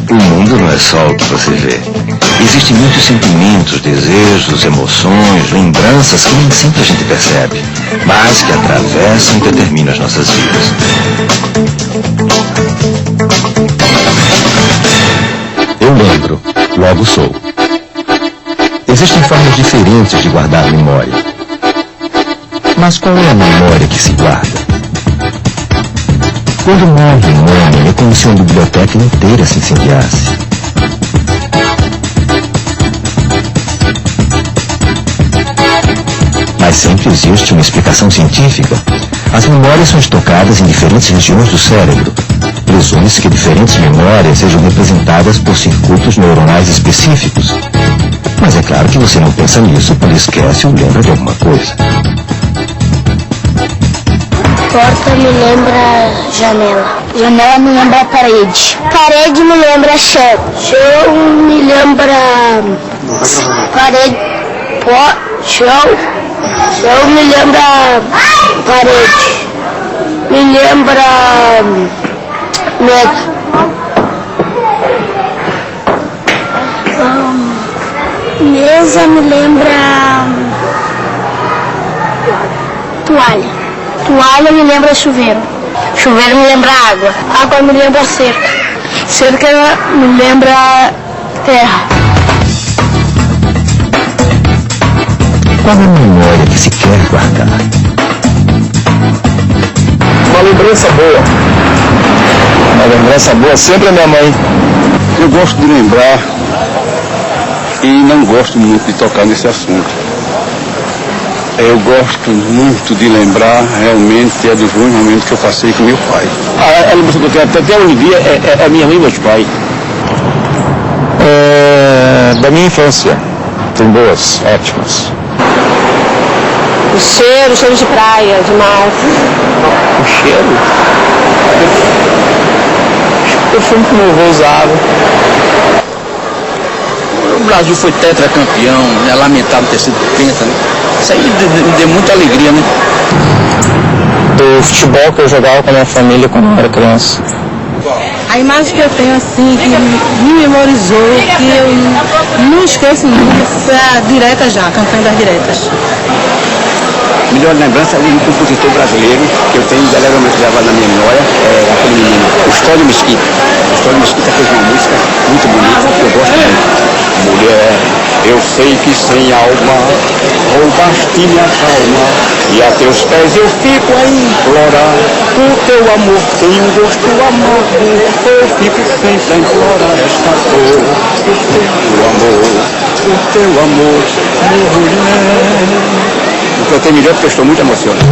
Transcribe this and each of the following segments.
O mundo não é só o que você vê. Existem muitos sentimentos, desejos, emoções, lembranças que nem sempre a gente percebe, mas que atravessam e determinam as nossas vidas. Eu lembro, logo sou. Existem formas diferentes de guardar a memória. Mas qual é a memória que se guarda? Quando morre um homem, é como se uma biblioteca inteira se incendiasse. Mas sempre existe uma explicação científica. As memórias são estocadas em diferentes regiões do cérebro. Presume-se que diferentes memórias sejam representadas por circuitos neuronais específicos. Mas é claro que você não pensa nisso quando esquece ou lembra de alguma coisa. Porta me lembra janela. Janela me lembra parede. Parede me lembra chão. Chão me lembra parede. Chão. Chão me lembra parede. Me lembra mesa. Mesa me lembra toalha. Toalha me lembra chuveiro. Chuveiro me lembra água. Água me lembra cerca. Cerca me lembra terra. Qual é a memória que se quer guardar? Uma lembrança boa. Uma lembrança boa sempre é minha mãe. Eu gosto de lembrar e não gosto muito de tocar nesse assunto. Eu gosto muito de lembrar realmente dos bons momentos que eu passei com meu pai. A lembrança que eu tenho até hoje em dia é minha mãe e meus pais. Da minha infância. Tem boas, ótimas. O cheiro de praia, de mar. O cheiro? O perfume que meu avô usava. O Brasil foi tetracampeão, é lamentável ter sido penta, né? Isso aí me deu muita alegria, né? Do futebol que eu jogava com a minha família quando eu era criança. A imagem que eu tenho assim, que me memorizou, que eu não esqueço nunca, foi a direta já, a campanha das diretas. Melhor lembrança ali do compositor brasileiro, que eu tenho indelévelmente gravado na minha memória, é aquele menino, o História Mesquita. O História Mesquita fez uma música muito bonita, que eu gosto muito. Mulher, eu sei que sem alma, roubaste minha calma, e a teus pés eu fico a implorar. O teu amor tem um gosto amargo, eu fico sempre a implorar esta dor. O teu amor, mulher. O que eu tenho melhor porque eu estou muito emocionado.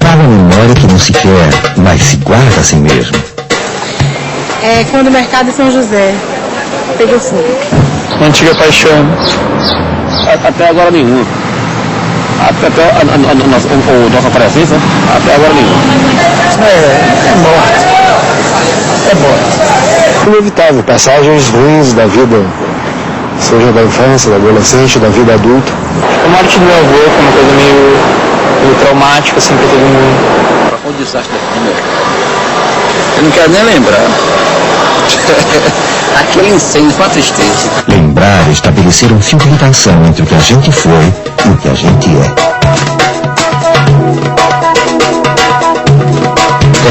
Qual a memória que não se quer, mas se guarda assim mesmo? É quando o mercado de São José pegou fogo. Antiga paixão. Até agora nenhuma. Até nossa presença, até agora nenhuma. É morte. É morte. Inevitável, passagens ruins da vida, seja da infância, da adolescente, da vida adulta. A morte do meu avô foi uma coisa meio traumática, assim, pra todo mundo. O desastre da primeira. Eu não quero nem lembrar. Aquele incêndio foi uma tristeza. Lembrar é estabelecer um fio de ligação entre o que a gente foi e o que a gente é.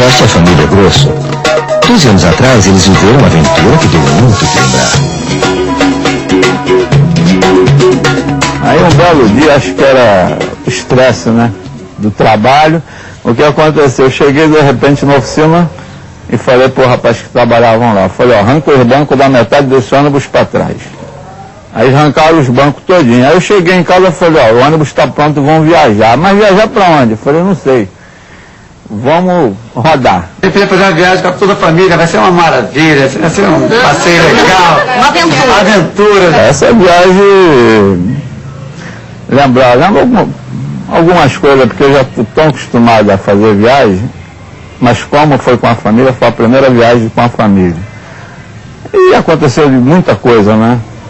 Esta é a família Grosso. 12 anos atrás, eles viveram uma aventura que deu muito que lembrar. Aí um belo dia, acho que era estresse, né, do trabalho. O que aconteceu? Eu cheguei de repente na oficina e falei pro rapaz que trabalhavam lá. Falei, ó, arranca os bancos da metade desse ônibus para trás. Aí arrancaram os bancos todinhos. Aí eu cheguei em casa e falei, ó, o ônibus está pronto, vamos viajar. Mas viajar para onde? Eu falei, não sei. Vamos rodar. Eu queria fazer uma viagem com toda a família, vai ser uma maravilha, vai ser um passeio legal. Uma aventura. Aventura. Essa viagem, lembro algumas coisas, porque eu já estou tão acostumado a fazer viagem, mas como foi com a família, foi a primeira viagem com a família. E aconteceu muita coisa, né?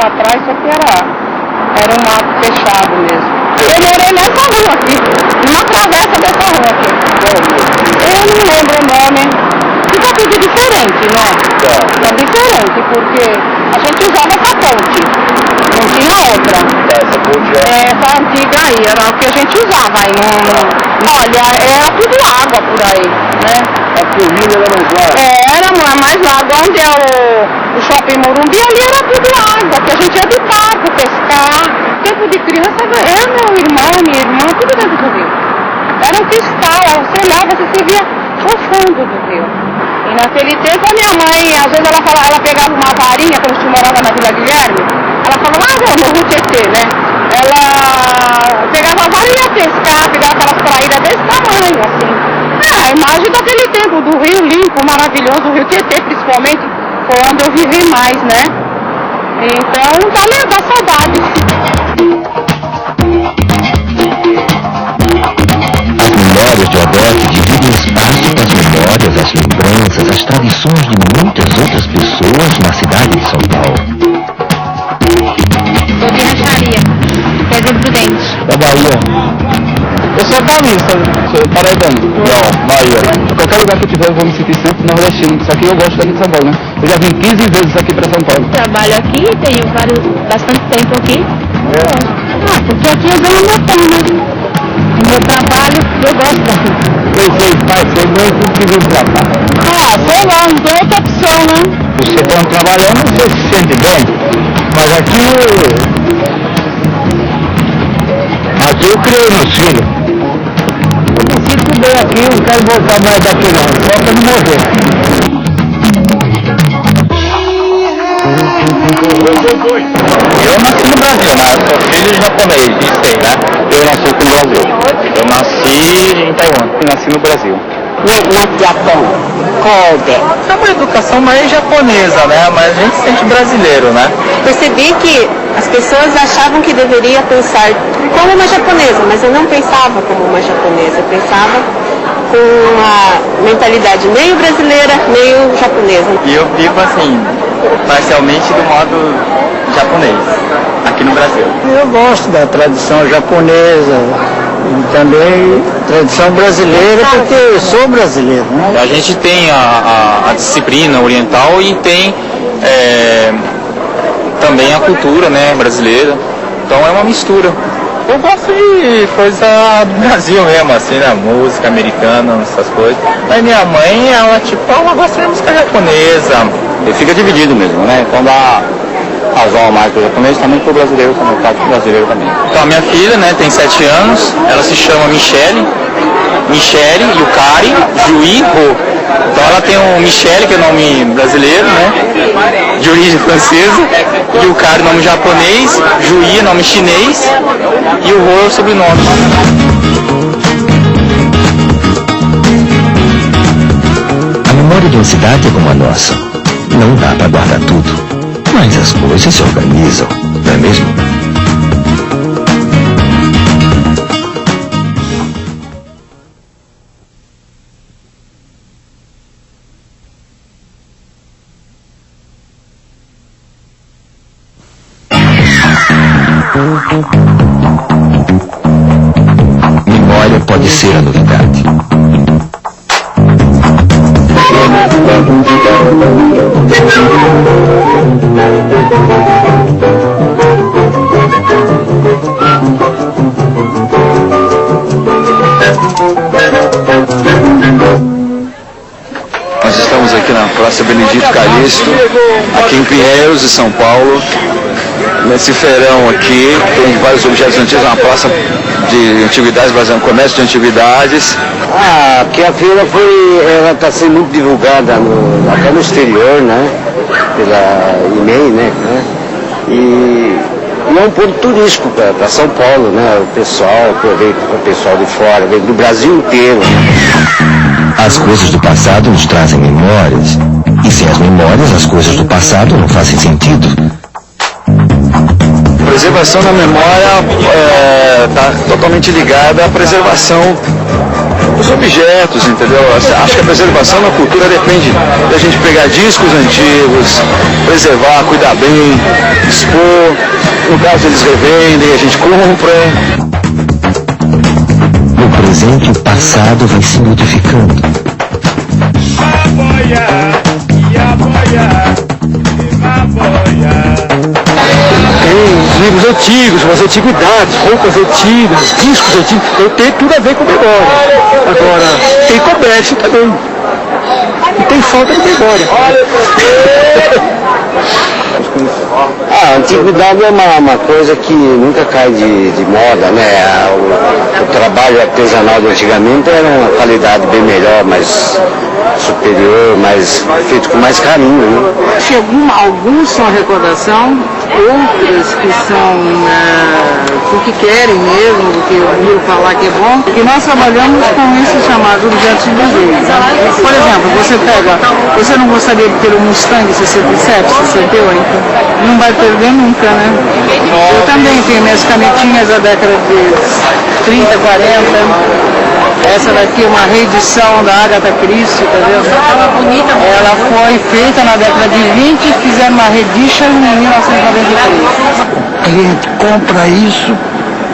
lá atrás, só que era um mato fechado mesmo. Eu morei nessa rua aqui, numa travessa dessa rua aqui. Eu não lembro o nome. Fica tudo diferente, né? Tá diferente, porque a gente usava essa ponte, não tinha outra. Essa antiga aí, era o que a gente usava aí. Olha, era tudo água por aí, né? A corrida era mais larga? Era mais larga. Onde é o Shopping Morumbi, ali era tudo água, que a gente ia de barco pescar. Tempo de criança, eu, meu irmão, minha irmã, tudo dentro do rio. Era um cristal, você olhava, você via o fundo do rio. E naquele tempo a minha mãe, às vezes ela pegava uma varinha, quando a gente morava na Vila Guilherme, ela falava, no Rio Tietê, né? Ela pegava a vara e ia pescar, pegava aquelas traíras desse tamanho, assim. A imagem daquele tempo, do rio limpo, maravilhoso, do Rio Tietê, principalmente, foi onde eu vivi mais, né? Então, dá saudade. As memórias de Odete dividem espaço com as memórias, as lembranças, as tradições de muitas outras pessoas na cidade de São Paulo. Sou de Racharia, Pedro Prudente. Da Bahia. Eu sou paulista, sou paraibano. Não, Bahia. Qualquer lugar que eu tiver eu vou me sentir sempre nordestino. Isso aqui eu gosto daqui de São Paulo, né? Eu já vim 15 vezes aqui para São Paulo. Trabalho aqui, tenho bastante tempo aqui. Porque aqui eu ganho meu pão, né? O meu trabalho, eu gosto daqui. Pensei, passei muito que vim pra cá. Sei lá, não tem outra opção, né? Você está trabalhando, você se sente bem, mas aqui eu criei meus filhos. Eu me sinto bem aqui, não quero voltar mais daqui não, só para não morrer. Eu nasci no Brasil, né? Sou filho de japonês, disse, né? Eu nasci no Brasil. Eu nasci em Taiwan, nasci no Brasil. No Japão, Kobe. É uma educação mais japonesa, né? Mas a gente se sente brasileiro, né? Percebi que as pessoas achavam que deveria pensar como uma japonesa, mas eu não pensava como uma japonesa, eu pensava com a mentalidade meio brasileira, meio japonesa. E eu vivo assim, parcialmente do modo japonês, aqui no Brasil. Eu gosto da tradição japonesa e também tradição brasileira, porque eu sou brasileiro, né? A gente tem a disciplina oriental e tem também a cultura, né, brasileira. Então é uma mistura. Eu gosto de coisa do Brasil mesmo, assim, né, música americana, essas coisas. Mas minha mãe, ela gosta de música japonesa. E fica dividido mesmo, né? Quando a razão mais pro japonês, também pro brasileiro, também tá pro brasileiro também. Então a minha filha, né, tem 7 anos, ela se chama Michele, Yukari, Juí, Ho. Então ela tem o Michele, que é o nome brasileiro, né, de origem francesa, Yukari, nome japonês, Juí, nome chinês, e o Ho é o sobrenome. A memória de uma cidade é como a nossa. Não dá para guardar tudo. Mas as coisas se organizam, não é mesmo? Memória pode ser a novidade. Nós estamos aqui na Praça Benedito Calixto, aqui em Pinheiros, em São Paulo. Nesse feirão aqui tem vários objetos antigos, uma praça de antiguidades, um comércio de antiguidades. Porque a feira ela está sendo muito divulgada até no exterior, né? Pela e-mail, né? E é um ponto turístico para São Paulo, né? O pessoal aproveita, o pessoal de fora, vem do Brasil inteiro. As coisas do passado nos trazem memórias. E sem as memórias, as coisas do passado não fazem sentido. A preservação da memória está totalmente ligada à preservação os objetos, entendeu? Acho que a preservação na cultura depende da gente pegar discos antigos, preservar, cuidar bem, expor. No caso eles revendem, a gente compra. No presente, o passado vai se modificando. Tem livros antigos, umas antiguidades, roupas antigas, discos antigos, então tem tudo a ver com memória. Agora, tem comércio também. E tem falta de memória. A antiguidade é uma coisa que nunca cai de moda, né? O trabalho artesanal de antigamente era uma qualidade bem melhor, mais superior, feito com mais carinho, né? Alguns são recordação, outros que são porque querem mesmo, porque ouviram falar que é bom. E nós trabalhamos com isso chamado objetos de desejo. Por exemplo, você não gostaria de ter um Mustang 67, 68? Não vai perder nunca, né? Eu também tenho minhas canetinhas da década de 30, 40. Essa daqui é uma reedição da Agatha Christie, tá vendo? Ela foi feita na década de 20 e fizeram uma reedition em 1993. A gente compra isso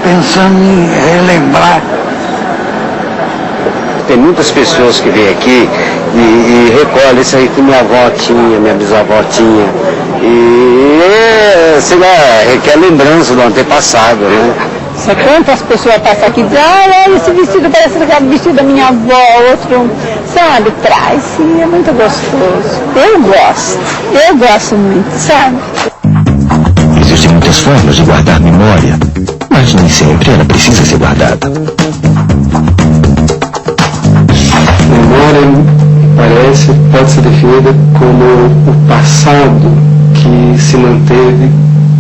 pensando em relembrar. Tem muitas pessoas que vêm aqui e recolhem isso aí que minha avó tinha, minha bisavó tinha. E, sei lá, requer lembrança do antepassado, né? Só quantas pessoas passam aqui e dizem, olha, esse vestido parece aquele vestido da minha avó, outro, sabe, traz, sim, é muito gostoso. Eu gosto muito, sabe? Existem muitas formas de guardar memória, mas nem sempre ela precisa ser guardada. Memória, pode ser definida como o passado que se manteve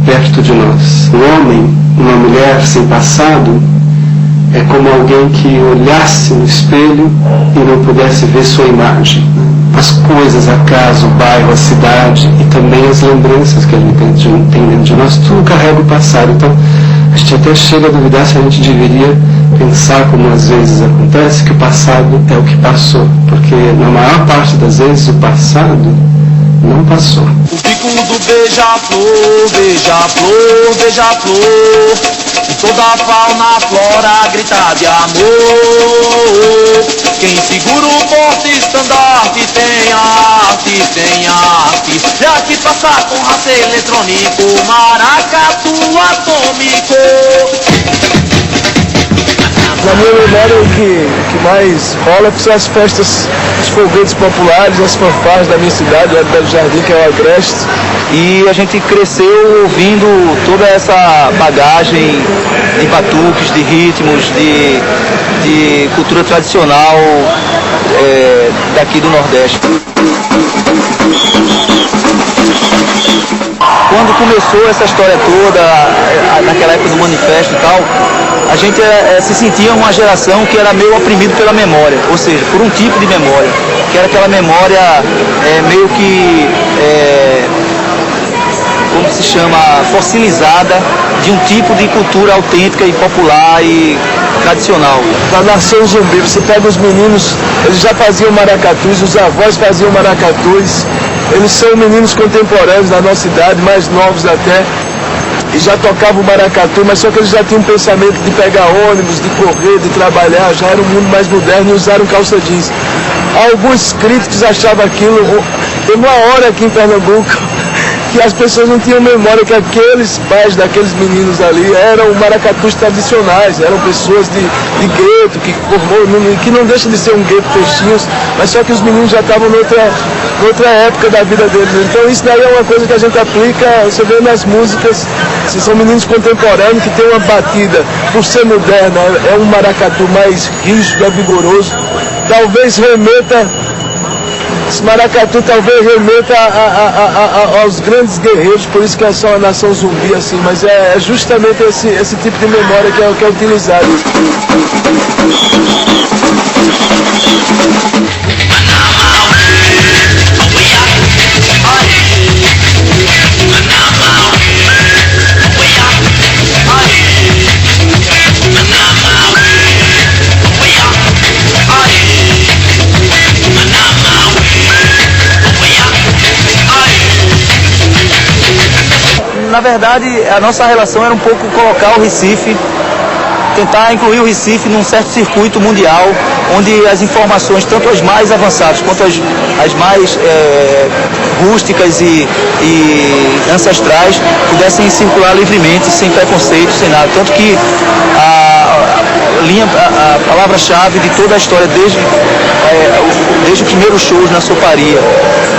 perto de nós. Um homem, uma mulher sem passado é como alguém que olhasse no espelho e não pudesse ver sua imagem. As coisas, a casa, o bairro, a cidade e também as lembranças que a gente tem dentro de nós, tudo carrega o passado. Então, a gente até chega a duvidar se a gente deveria pensar, como às vezes acontece, que o passado é o que passou. Porque na maior parte das vezes o passado não passou. O bico do beija-flor, beija-flor, beija-flor, e toda a fauna, flora grita de amor. Quem segura o porte estandarte tem arte, tem arte. Já que passa com raça eletrônico, maracatu atômico. Na minha memória, o que mais rola são as festas, os foguetes populares, as fanfarras da minha cidade, lá do Belo Jardim, que é o Agreste. E a gente cresceu ouvindo toda essa bagagem de batuques, de ritmos, de cultura tradicional daqui do Nordeste. Quando começou essa história toda, naquela época do manifesto e tal, a gente se sentia uma geração que era meio oprimido pela memória, ou seja, por um tipo de memória, que era aquela memória meio que, como se chama, fossilizada de um tipo de cultura autêntica e popular e tradicional. Na Nação Zumbi, você pega os meninos, eles já faziam maracatus, os avós faziam maracatus, eles são meninos contemporâneos da nossa idade, mais novos até, e já tocavam maracatu, mas só que eles já tinham um pensamento de pegar ônibus, de correr, de trabalhar, já era um mundo mais moderno e usaram calça jeans. Alguns críticos achavam aquilo, teve uma hora aqui em Pernambuco, que as pessoas não tinham memória que aqueles pais daqueles meninos ali eram maracatus tradicionais, eram pessoas de gueto, que não deixa de ser um gueto Peixinhos, mas só que os meninos já estavam noutra época da vida deles. Então isso daí é uma coisa que a gente aplica, você vê nas músicas, se são meninos contemporâneos que tem uma batida, por ser moderna, é um maracatu mais rígido, é vigoroso, talvez remeta. Esse maracatu talvez remeta aos grandes guerreiros, por isso que é só uma nação zumbi assim, mas é justamente esse tipo de memória que é utilizado. na verdade, a nossa relação era um pouco colocar o Recife, tentar incluir o Recife num certo circuito mundial, onde as informações, tanto as mais avançadas quanto as mais rústicas e ancestrais, pudessem circular livremente, sem preconceito, sem nada. Tanto que a palavra-chave de toda a história, desde o primeiro show na Soparia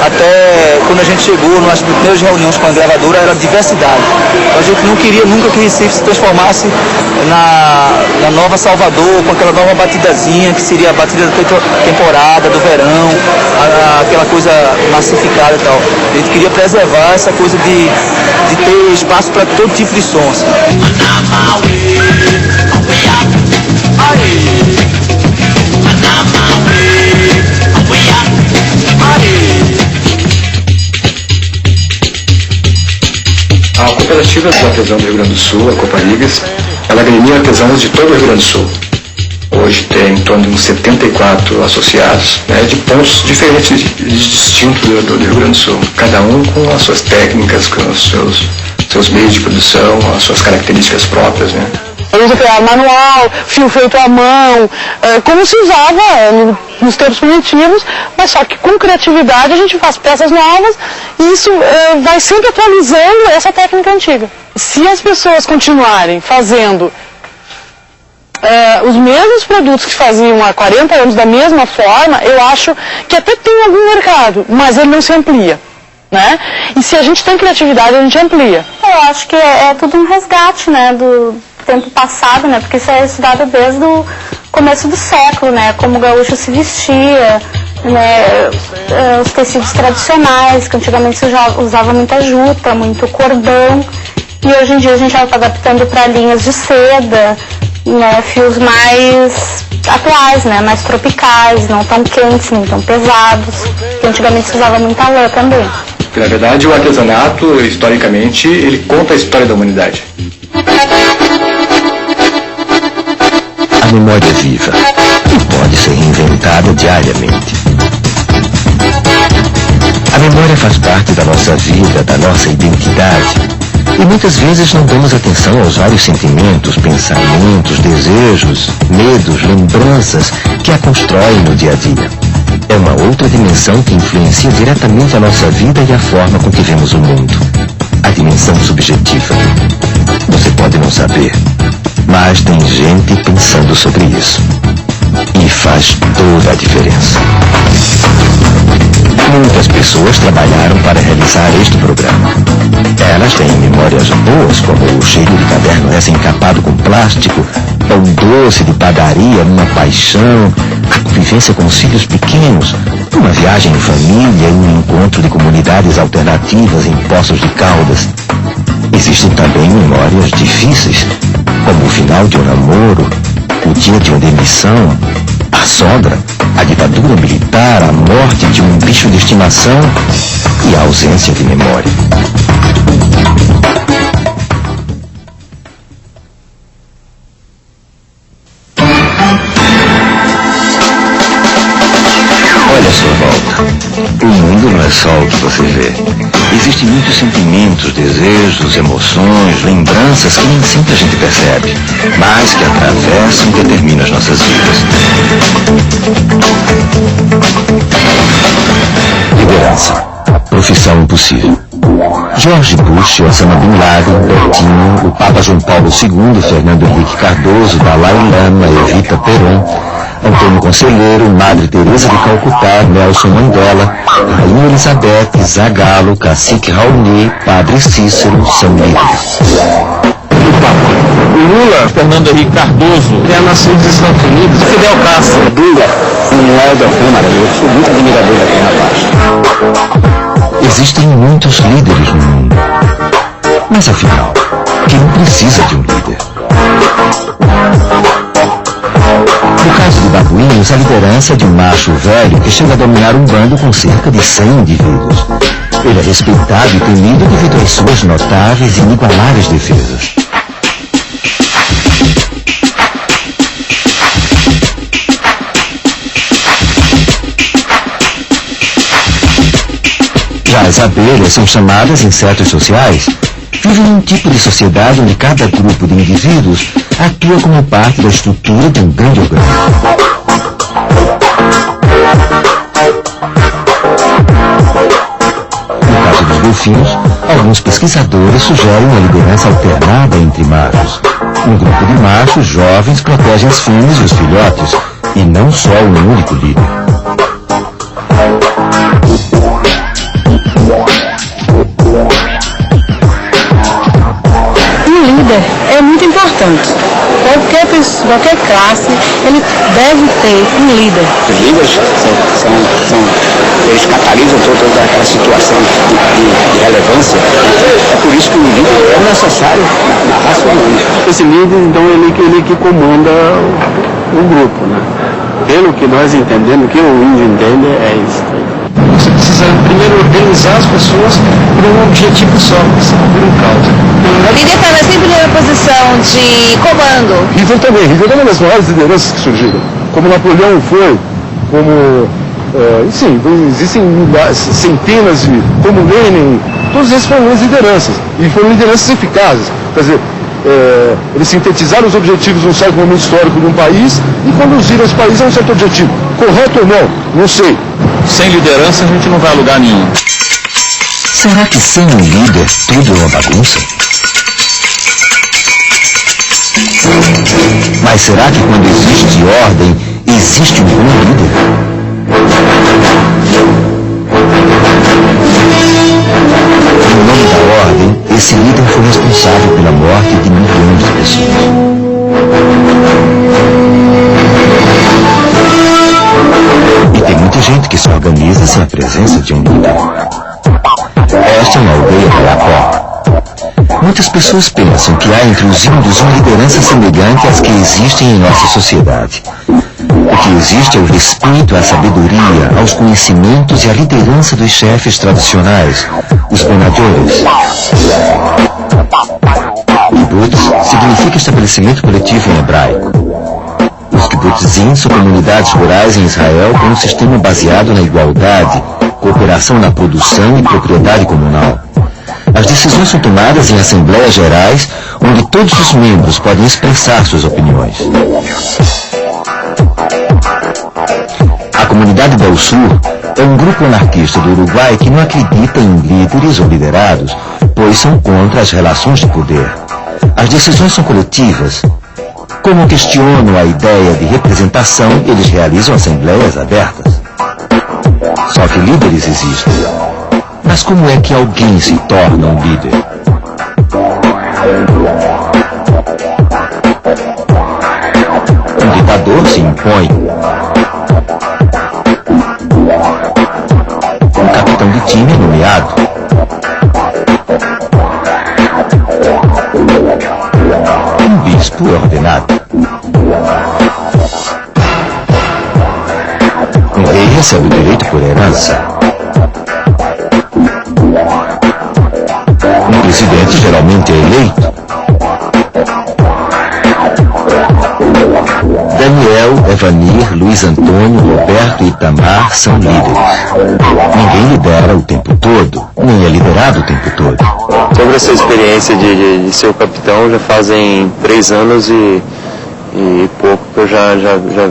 até quando a gente chegou nas primeiras reuniões com a gravadora, era diversidade. Então a gente não queria nunca que o Recife se transformasse na nova Salvador, com aquela nova batidazinha, que seria a batida da temporada, do verão, aquela coisa massificada e tal. A gente queria preservar essa coisa de ter espaço para todo tipo de som. Assim. A Cooperativa dos Artesãos do Rio Grande do Sul, a Coparigas, ela agremia artesãos de todo o Rio Grande do Sul. Hoje tem em torno de uns 74 associados, né, de pontos diferentes distintos do Rio Grande do Sul. Cada um com as suas técnicas, com os seus meios de produção, as suas características próprias, né. Eu uso manual, fio feito à mão, como se usava nos tempos primitivos, mas só que com criatividade a gente faz peças novas e isso vai sempre atualizando essa técnica antiga. Se as pessoas continuarem fazendo os mesmos produtos que faziam há 40 anos da mesma forma, eu acho que até tem algum mercado, mas ele não se amplia. Né? E se a gente tem criatividade, a gente amplia. Eu acho que é tudo um resgate, né, do tempo passado, né, porque isso é estudado desde o começo do século, né, como o gaúcho se vestia, né, os tecidos tradicionais, que antigamente se usava muita juta, muito cordão, e hoje em dia a gente já está adaptando para linhas de seda, né, fios mais atuais, né, mais tropicais, não tão quentes, nem tão pesados, que antigamente se usava muita lã também. Porque, na verdade, o artesanato, historicamente, ele conta a história da humanidade. A memória é viva e pode ser reinventada diariamente. A memória faz parte da nossa vida, da nossa identidade. E muitas vezes não damos atenção aos vários sentimentos, pensamentos, desejos, medos, lembranças que a constroem no dia a dia. É uma outra dimensão que influencia diretamente a nossa vida e a forma com que vemos o mundo. A dimensão subjetiva. Você pode não saber, mas tem gente pensando sobre isso. E faz toda a diferença. Muitas pessoas trabalharam para realizar este programa. Elas têm memórias boas, como o cheiro de caderno recém-encapado com plástico, pão doce de padaria, uma paixão, a convivência com os filhos pequenos, uma viagem em família e um encontro de comunidades alternativas em Poços de Caldas. Existem também memórias difíceis, como o final de um namoro, o dia de uma demissão, a sogra, a ditadura militar, a morte de um bicho de estimação e a ausência de memória. Olha a sua volta. O mundo não é só o que você vê. Existem muitos sentimentos, desejos, emoções, lembranças que nem sempre a gente percebe, mas que atravessam e determinam as nossas vidas. Liderança. Profissão impossível. George Bush, Osama Bin Laden, Betinho, o Papa João Paulo II, Fernando Henrique Cardoso, Dalai Lama, Evita Peron, Antônio Conselheiro, Madre Teresa de Calcutá, Nelson Mandela, Rainha Elizabeth, Zagallo, Cacique Raoni, Padre Cícero, são livres. O Lula, Fernando Henrique Cardoso, é a nação dos Estados Unidos, Fidel Castro. Lula, não é da Câmara, eu sou muito admirador daquele rapaz. Existem muitos líderes no mundo. Mas afinal, quem precisa de um líder? No caso de babuínos, a liderança é de um macho velho que chega a dominar um bando com cerca de 100 indivíduos. Ele é respeitado e temido devido às suas notáveis e inigualáveis defesas. Já as abelhas são chamadas insetos sociais, vivem em um tipo de sociedade onde cada grupo de indivíduos atua como parte da estrutura de um grande organismo. No caso dos golfinhos, alguns pesquisadores sugerem uma liderança alternada entre machos. Um grupo de machos jovens protege as fêmeas e os filhotes, e não só um único líder. Um líder é muito importante. Qualquer classe, ele deve ter um líder. Os líderes eles catalisam toda aquela situação de relevância. É por isso que o líder é necessário na raça humana. Esse líder, então, ele que comanda o grupo, né? Pelo que nós entendemos, o que o índio entende é isso. Você precisa primeiro organizar as pessoas por um objetivo só, por um causa. O líder estava sempre na posição de comando. Hitler também é uma das maiores lideranças que surgiram. Como Napoleão foi, como... sim, existem centenas de... como Lenin, todos esses foram lideranças. E foram lideranças eficazes. Quer dizer, eles sintetizaram os objetivos de um certo momento histórico de um país e conduziram esse país a um certo objetivo. Correto ou não? Não sei. Sem liderança a gente não vai a lugar nenhum. Será que sem um líder tudo é uma bagunça? Mas será que quando existe ordem, existe um bom líder? Em nome da ordem, esse líder foi responsável pela morte de milhões de pessoas. E tem muita gente que se organiza sem a presença de um líder. Esta é uma aldeia Palapó. Muitas pessoas pensam que há entre os índios uma liderança semelhante às que existem em nossa sociedade. O que existe é o respeito à sabedoria, aos conhecimentos e à liderança dos chefes tradicionais, os planadores. Kibbutz significa estabelecimento coletivo em hebraico. Os kibbutzim são comunidades rurais em Israel com um sistema baseado na igualdade, cooperação na produção e propriedade comunal. As decisões são tomadas em assembleias gerais, onde todos os membros podem expressar suas opiniões. A comunidade Del Sur é um grupo anarquista do Uruguai que não acredita em líderes ou liderados, pois são contra as relações de poder. As decisões são coletivas. Como questionam a ideia de representação, eles realizam assembleias abertas. Só que líderes existem. Mas como é que alguém se torna um líder? Um ditador se impõe. Um capitão de time é nomeado. Um bispo é ordenado. Um rei recebe o direito por herança. Um presidente geralmente é eleito. Daniel, Evanir, Luiz Antônio, Roberto e Itamar são líderes. Ninguém lidera o tempo todo, nem é liderado o tempo todo. Sobre essa experiência de ser o capitão, já fazem 3 anos e pouco que eu já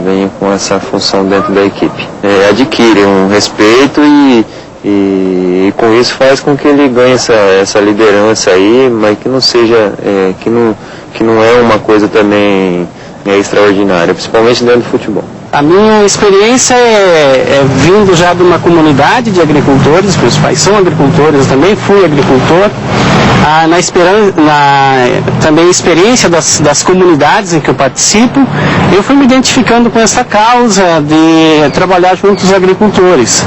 venho com essa função dentro da equipe. Adquire um respeito e com isso faz com que ele ganhe essa liderança aí, mas que não seja, que não é uma coisa também extraordinária, principalmente dentro do futebol. A minha experiência é vindo já de uma comunidade de agricultores, meus pais são agricultores, eu também fui agricultor. Também a experiência das comunidades em que eu participo, eu fui me identificando com essa causa de trabalhar junto aos agricultores.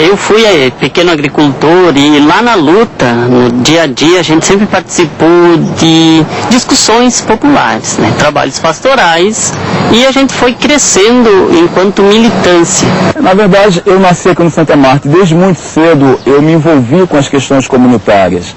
Eu fui pequeno agricultor e lá na luta, no dia a dia, a gente sempre participou de discussões populares, né? Trabalhos pastorais, e a gente foi crescendo enquanto militância. Na verdade, eu nasci aqui no Santa Marta. Desde muito cedo eu me envolvi com as questões comunitárias.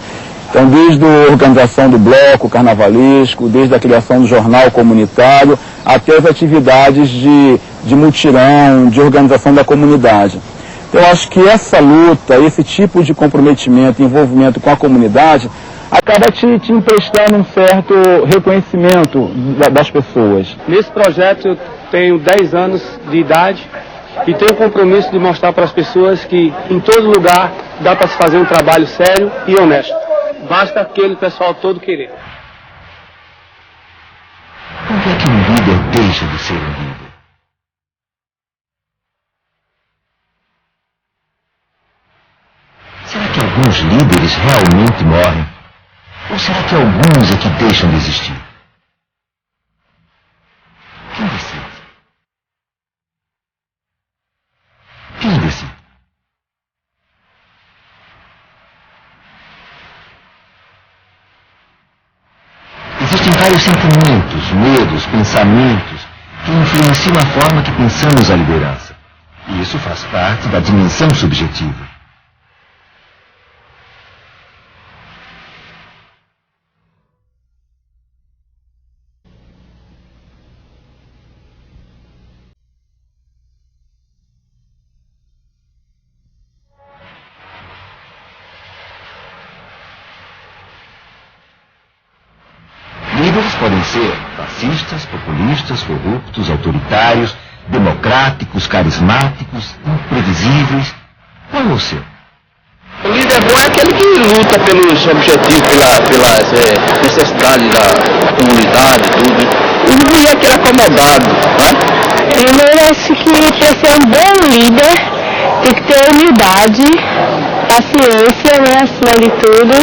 Então, desde a organização do bloco carnavalesco, desde a criação do jornal comunitário, até as atividades de mutirão, de organização da comunidade. Então, eu acho que essa luta, esse tipo de comprometimento, envolvimento com a comunidade, acaba te emprestando um certo reconhecimento das pessoas. Nesse projeto eu tenho 10 anos de idade e tenho o compromisso de mostrar para as pessoas que em todo lugar dá para se fazer um trabalho sério e honesto. Basta aquele pessoal todo querer. Quando é que um líder deixa de ser um líder? Será que alguns líderes realmente morrem? Ou será que alguns é que deixam de existir? Quem decide? Quem decide? Existem vários sentimentos, medos, pensamentos que influenciam a forma que pensamos a liderança. E isso faz parte da dimensão subjetiva. Líderes podem ser fascistas, populistas, corruptos, autoritários, democráticos, carismáticos, imprevisíveis. Qual é o seu? O líder bom é aquele que luta pelos objetivos, pelas necessidades da comunidade, tudo. O ruim é aquele acomodado, né? Primeiro, acho que para ser um bom líder tem que ter humildade, paciência, né, acima de tudo,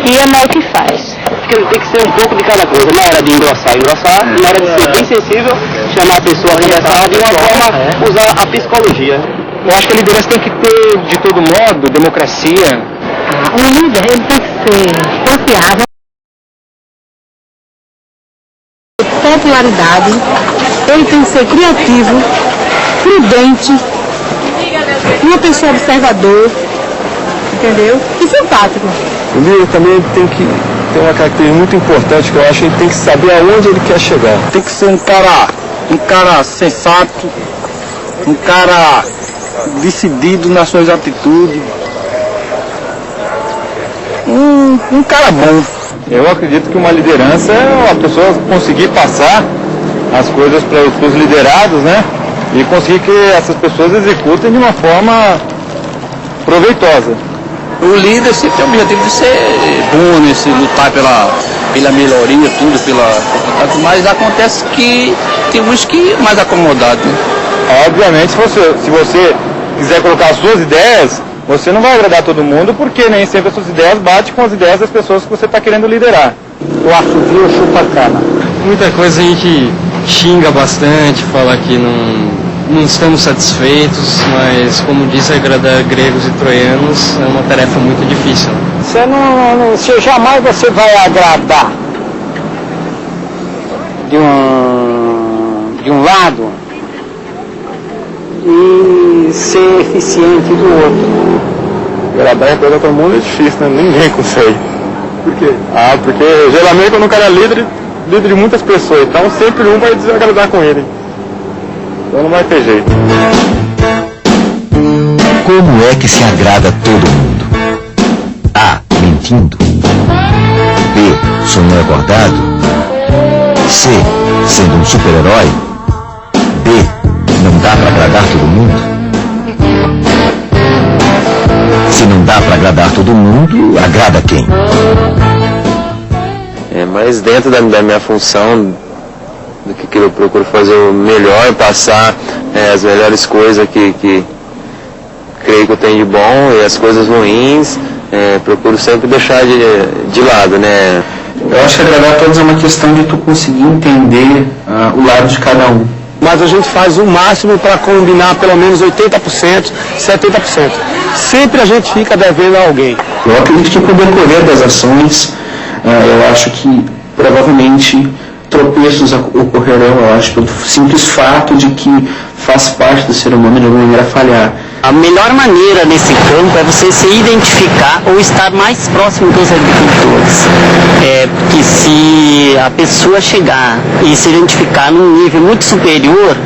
e amar o que faz. Porque ele tem que ser um pouco de cada coisa. Na hora de engrossar, na hora de ser bem sensível, chamar a pessoa a conversar de uma forma, usar a psicologia. Eu acho que a liderança tem que ter, de todo modo, democracia. O líder ele tem que ser confiável, popularidade, ele tem que ser criativo, prudente, uma pessoa observador, entendeu? E simpático. O líder também tem que ter uma característica muito importante que eu acho que ele tem que saber aonde ele quer chegar. Tem que ser um cara sensato, um cara decidido nas suas atitudes, um cara bom. Eu acredito que uma liderança é a pessoa conseguir passar as coisas para os liderados, né? E conseguir que essas pessoas executem de uma forma proveitosa. O líder sempre tem o objetivo de ser bom, né? Se lutar pela melhoria, tudo, mas acontece que tem uns que mais acomodados, né? Obviamente, se você quiser colocar as suas ideias, você não vai agradar todo mundo, porque nem sempre as suas ideias batem com as ideias das pessoas que você está querendo liderar. O assovio chupa a cana. Muita coisa a gente xinga bastante, fala que não estamos satisfeitos, mas como disse, agradar gregos e troianos é uma tarefa muito difícil. Você jamais você vai agradar de um lado e ser eficiente do outro. Agradar e todo mundo é difícil, né? Ninguém consegue. Por quê? Porque geralmente quando o cara é líder de muitas pessoas, então sempre um vai desagradar com ele. Então não vai ter jeito. Como é que se agrada todo mundo? A. Mentindo. B. Sonhando acordado. C. Sendo um super-herói. D. Não dá para agradar todo mundo? Se não dá para agradar todo mundo, agrada quem? Mas dentro da minha função, do que eu procuro fazer o melhor, passar as melhores coisas que creio que eu tenho de bom, e as coisas ruins, procuro sempre deixar de lado, né? Eu acho que agradar a todos é uma questão de tu conseguir entender o lado de cada um. Mas a gente faz o máximo para combinar pelo menos 80%, 70%. Sempre a gente fica devendo a alguém. Eu acredito que no decorrer das ações, eu acho que provavelmente tropeços ocorrerão, eu acho, pelo simples fato de que faz parte do ser humano de alguma maneira falhar. A melhor maneira nesse campo é você se identificar ou estar mais próximo dos agricultores. Porque se que a pessoa chegar e se identificar num nível muito superior,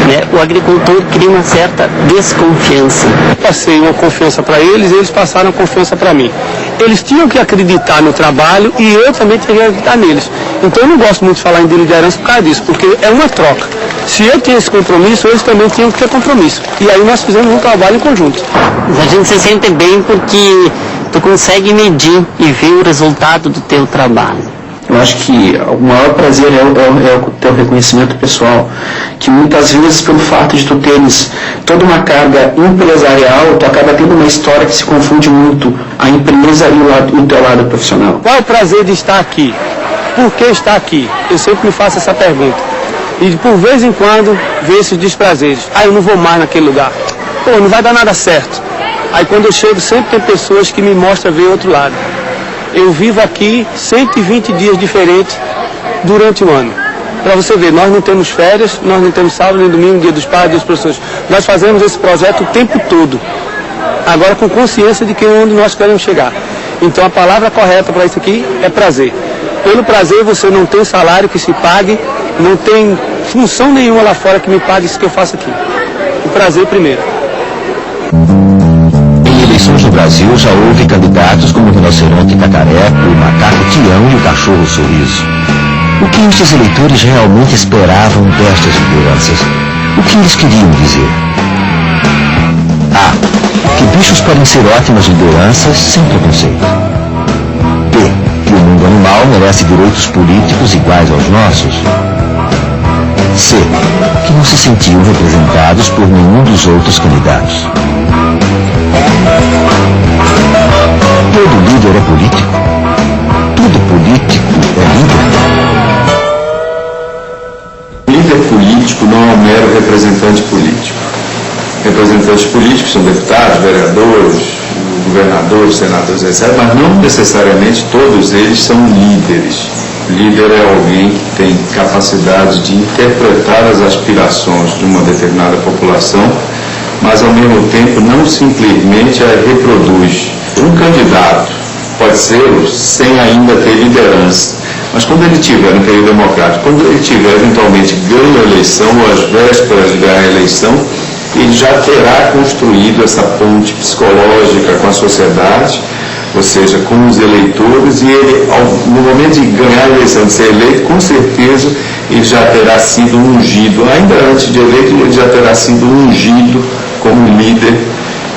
né, o agricultor cria uma certa desconfiança. Eu passei uma confiança para eles e eles passaram confiança para mim. Eles tinham que acreditar no trabalho e eu também tinha que acreditar neles. Então eu não gosto muito de falar em liderança por causa disso, porque é uma troca. Se eu tinha esse compromisso, eles também tinham que ter compromisso. E aí nós fizemos um trabalho em conjunto. A gente se sente bem porque tu consegue medir e ver o resultado do teu trabalho. Eu acho que o maior prazer é o teu reconhecimento pessoal, que muitas vezes pelo fato de tu teres toda uma carga empresarial, tu acaba tendo uma história que se confunde muito a empresa e o teu lado profissional. Qual é o prazer de estar aqui? Por que estar aqui? Eu sempre me faço essa pergunta. E por vez em quando vejo esses desprazeres. Eu não vou mais naquele lugar. Pô, não vai dar nada certo. Aí quando eu chego sempre tem pessoas que me mostram ver outro lado. Eu vivo aqui 120 dias diferentes durante o ano. Para você ver, nós não temos férias, nós não temos sábado, nem domingo, dia dos pais, dos professores. Nós fazemos esse projeto o tempo todo. Agora com consciência de que onde nós queremos chegar. Então a palavra correta para isso aqui é prazer. Pelo prazer você não tem salário que se pague, não tem função nenhuma lá fora que me pague isso que eu faço aqui. O prazer primeiro. Em eleições no Brasil já houve candidatos como o rinoceronte cacareco, o macaco Tião e o cachorro sorriso. O que estes eleitores realmente esperavam destas lideranças? O que eles queriam dizer? A. Que bichos podem ser ótimas lideranças sem preconceito. B. Que o mundo animal merece direitos políticos iguais aos nossos. C. Que não se sentiam representados por nenhum dos outros candidatos. Todo líder é político? Todo político é líder? Líder político não é um mero representante político. Representantes políticos são deputados, vereadores, governadores, senadores, etc., mas não necessariamente todos eles são líderes. Líder é alguém que tem capacidade de interpretar as aspirações de uma determinada população, mas ao mesmo tempo não simplesmente a reproduz. Um candidato pode ser sem ainda ter liderança, mas quando ele tiver no período democrático, quando ele tiver eventualmente ganho a eleição ou às vésperas de ganhar a eleição, ele já terá construído essa ponte psicológica com a sociedade, ou seja, com os eleitores, e ele, no momento de ganhar a eleição, de ser eleito, com certeza ele já terá sido ungido, ainda antes de eleito, ele já terá sido ungido como líder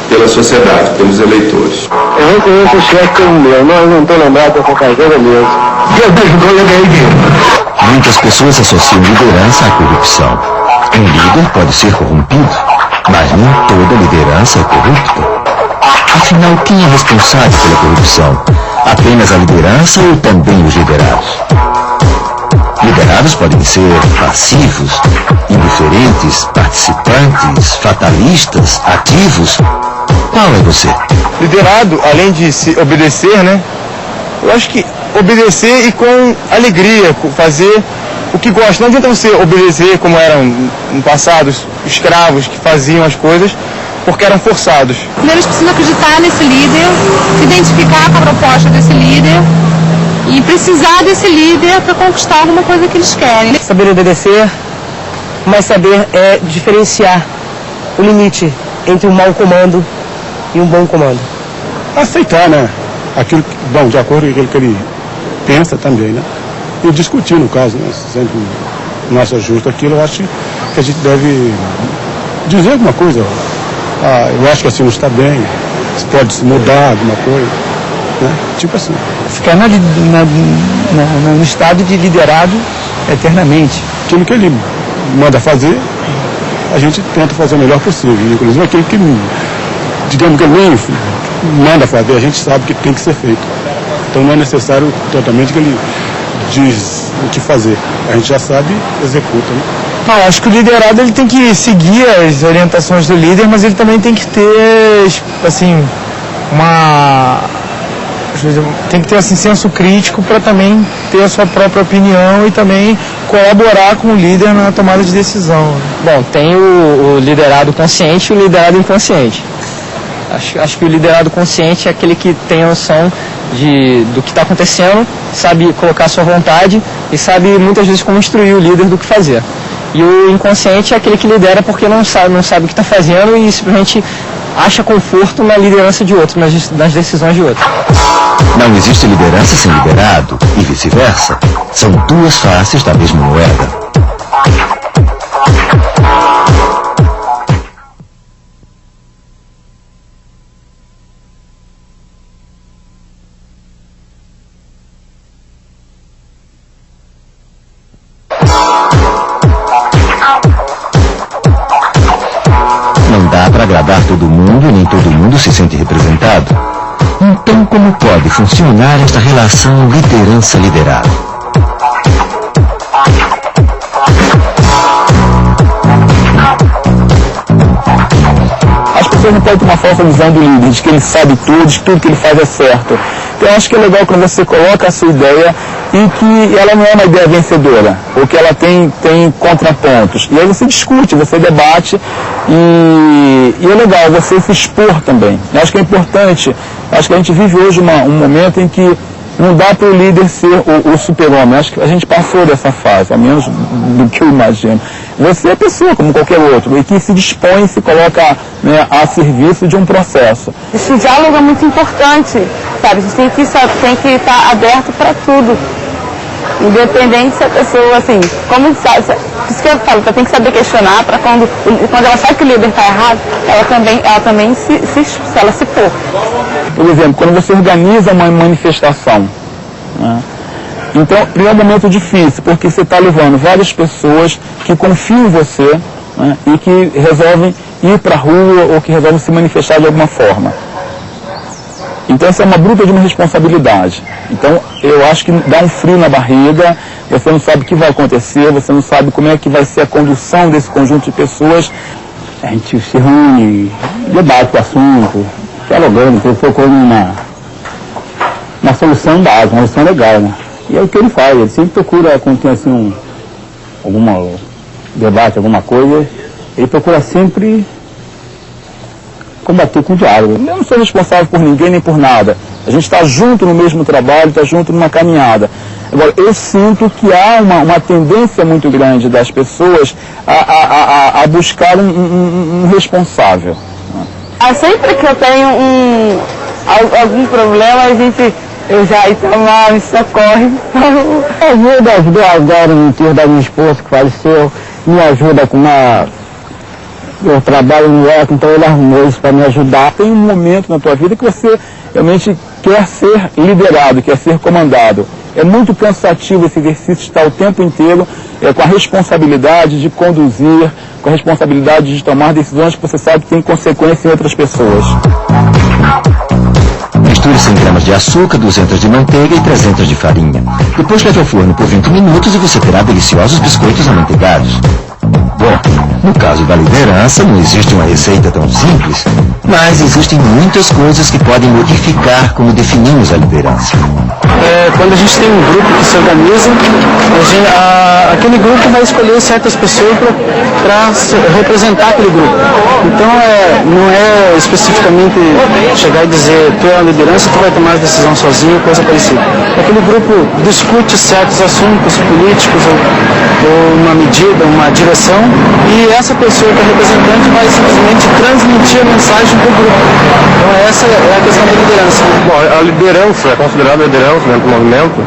pela sociedade, pelos eleitores. Eu reconheço o chefe como meu, mas não estou lembrado dessa carteira mesmo. Deus me ajudou e eu ganhei dinheiro. Muitas pessoas associam liderança à corrupção. Um líder pode ser corrompido, mas nem toda liderança é corrupta. Afinal, quem é responsável pela corrupção? Apenas a liderança ou também os liderados? Liderados podem ser passivos, indiferentes, participantes, fatalistas, ativos. Qual é você? Liderado, além de se obedecer, né? Eu acho que obedecer e com alegria, fazer o que gosta. Não adianta você obedecer como eram no passado os escravos que faziam as coisas porque eram forçados. Eles precisam acreditar nesse líder, se identificar com a proposta desse líder e precisar desse líder para conquistar alguma coisa que eles querem. Saber obedecer, mas saber diferenciar o limite entre um mau comando e um bom comando. Aceitar, né? Aquilo, bom, de acordo com aquilo que ele pensa também, né? E discutir, no caso, né? Sempre não acha justo aquilo, eu acho que a gente deve dizer alguma coisa. Eu acho que assim não está bem, pode se mudar alguma coisa, né? Tipo assim. Ficar no estado de liderado eternamente. Aquilo que ele manda fazer, a gente tenta fazer o melhor possível. Inclusive aquilo que, digamos que ele nem manda fazer, a gente sabe que tem que ser feito. Então não é necessário totalmente que ele diz o que fazer. A gente já sabe e executa, né? Não, acho que o liderado ele tem que seguir as orientações do líder, mas ele também tem que ter, assim, tem que ter assim, senso crítico para também ter a sua própria opinião e também colaborar com o líder na tomada de decisão. Bom, tem o liderado consciente e o liderado inconsciente. Acho que o liderado consciente é aquele que tem a noção do que está acontecendo, sabe colocar a sua vontade e sabe muitas vezes como instruir o líder do que fazer. E o inconsciente é aquele que lidera porque não sabe o que está fazendo e simplesmente acha conforto na liderança de outro, nas decisões de outro. Não existe liderança sem liderado e vice-versa. São duas faces da mesma moeda. Não dá para agradar todo mundo e nem todo mundo se sente representado. Então, como pode funcionar esta relação liderança-liderado? As pessoas não podem ter uma falsa visão do líder, de que ele sabe tudo, de que tudo que ele faz é certo. Então, eu acho que é legal quando você coloca a sua ideia e que ela não é uma ideia vencedora, ou que ela tem contrapontos. E aí você discute, você debate e é legal você se expor também. Eu acho que é importante, acho que a gente vive hoje um momento em que não dá para o líder ser o super-homem. Acho que a gente passou dessa fase, ao menos do que eu imagino. Você é pessoa como qualquer outro e que se dispõe e se coloca, né, a serviço de um processo. Esse diálogo é muito importante, sabe? A gente tem que estar aberto para tudo. Independente se a pessoa, assim, como sabe, isso que eu falo, tem que saber questionar para quando ela sabe que o líder está errado, ela também se pôr. Por exemplo, quando você organiza uma manifestação, né? Então, é um momento difícil, porque você está levando várias pessoas que confiam em você, né, e que resolvem ir para a rua ou que resolvem se manifestar de alguma forma. Então, essa é uma bruta de uma responsabilidade. Então, eu acho que dá um frio na barriga, você não sabe o que vai acontecer, você não sabe como é que vai ser a condução desse conjunto de pessoas. A gente se reúne, debate o assunto, dialogando, procurando uma solução básica, uma solução legal, né? E é o que ele faz, ele sempre procura, quando tem assim algum debate, alguma coisa, ele procura sempre combater com o diálogo. Eu não sou responsável por ninguém nem por nada. A gente está junto no mesmo trabalho, está junto numa caminhada. Agora, eu sinto que há uma tendência muito grande das pessoas a buscar um responsável. Sempre que eu tenho algum problema, eu já Itamar me socorre. Ajuda agora no enterro da minha esposa que faleceu, me ajuda com eu trabalho no ECO, então ele arrumou isso para me ajudar. Tem um momento na tua vida que você realmente quer ser liderado, quer ser comandado. É muito cansativo esse exercício, estar o tempo inteiro com a responsabilidade de conduzir, com a responsabilidade de tomar decisões que você sabe que tem consequência em outras pessoas. Misture 100 gramas de açúcar, 200 de manteiga e 300 de farinha. Depois leve ao forno por 20 minutos e você terá deliciosos biscoitos amanteigados. Bom, no caso da liderança, não existe uma receita tão simples, mas existem muitas coisas que podem modificar como definimos a liderança. Quando a gente tem um grupo que se organiza, aquele grupo vai escolher certas pessoas para representar aquele grupo. Então, não é especificamente chegar e dizer, tu é a liderança, tu vai tomar a decisão sozinho, coisa parecida. Aquele grupo discute certos assuntos políticos ou uma medida, uma direção, e essa pessoa que é representante vai simplesmente transmitir a mensagem para o grupo. Então essa é a questão da liderança. Bom, a liderança, é considerada liderança dentro do movimento,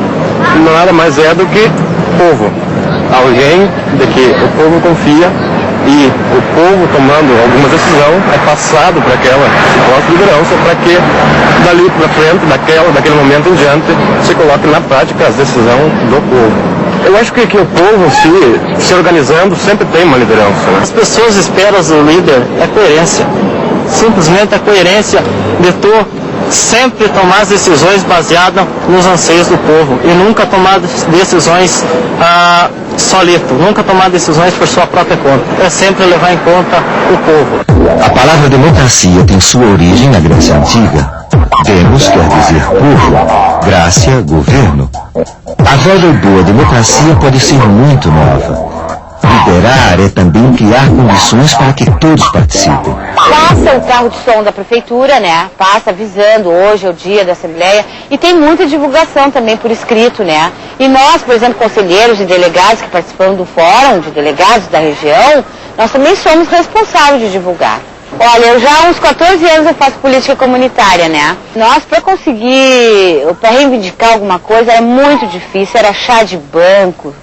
nada mais é do que povo. Alguém de que o povo confia e o povo tomando alguma decisão é passado para aquela suposta liderança para que dali para frente, daquele momento em diante, se coloque na prática as decisões do povo. Eu acho que o povo se organizando sempre tem uma liderança, né? As pessoas esperam do líder a coerência. Simplesmente a coerência de tu sempre tomar as decisões baseadas nos anseios do povo e nunca tomar decisões solito, nunca tomar decisões por sua própria conta. É sempre levar em conta o povo. A palavra democracia tem sua origem na Grécia Antiga. Demos quer dizer povo, Grácia, governo. A velha e boa democracia pode ser muito nova. Liderar é também criar condições para que todos participem. Passa o carro de som da prefeitura, né? Passa avisando, hoje é o dia da Assembleia, e tem muita divulgação também por escrito, né? E nós, por exemplo, conselheiros e delegados que participamos do fórum de delegados da região, nós também somos responsáveis de divulgar. Olha, eu já há uns 14 anos eu faço política comunitária, né? Nós, para conseguir, para reivindicar alguma coisa, era muito difícil, era chá de banco,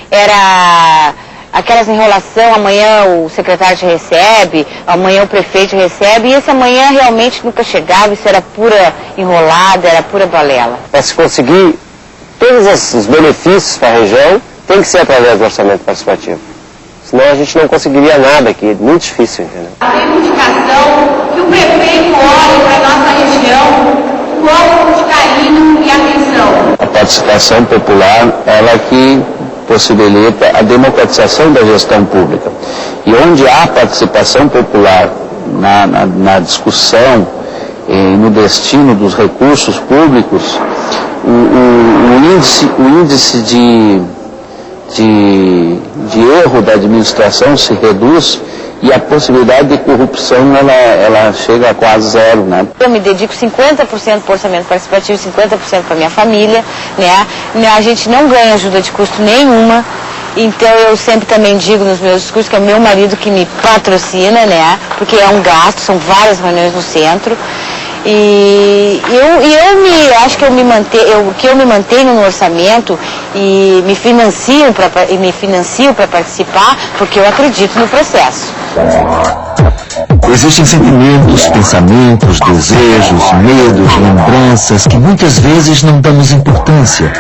era aquelas enrolação, amanhã o secretário te recebe, amanhã o prefeito recebe, e esse amanhã realmente nunca chegava, isso era pura enrolada, era pura balela. Para se conseguir todos esses benefícios para a região, tem que ser através do orçamento participativo. Senão a gente não conseguiria nada aqui, é muito difícil, entendeu? A reivindicação que o prefeito olhe para a nossa região com algo de carinho e atenção. A participação popular, ela que possibilita a democratização da gestão pública. E onde há participação popular na discussão e no destino dos recursos públicos, o índice de erro da administração se reduz e a possibilidade de corrupção ela chega a quase zero, né? Eu me dedico 50% para o orçamento participativo, 50% para minha família, né? A gente não ganha ajuda de custo nenhuma, então eu sempre também digo nos meus discursos que é o meu marido que me patrocina, né? Porque é um gasto, são várias reuniões no centro. E acho que eu me mantenho no orçamento e me financio para participar porque eu acredito no processo. Existem sentimentos, pensamentos, desejos, medos, lembranças que muitas vezes não damos importância,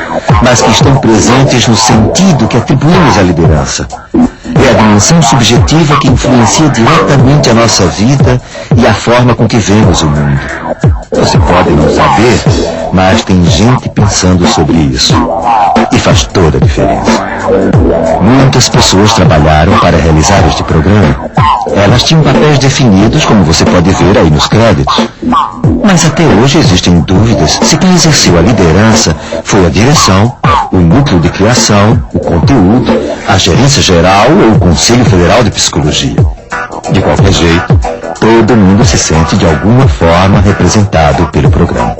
mas que estão presentes no sentido que atribuímos à liderança. É a dimensão subjetiva que influencia diretamente a nossa vida e a forma com que vemos o mundo. Você pode não saber, mas tem gente pensando sobre isso. E faz toda a diferença. Muitas pessoas trabalharam para realizar este programa. Elas tinham papéis definidos, como você pode ver aí nos créditos. Mas até hoje existem dúvidas se quem exerceu a liderança foi a direção, o núcleo de criação, o conteúdo, a gerência geral ou o Conselho Federal de Psicologia. De qualquer jeito, todo mundo se sente de alguma forma representado pelo programa.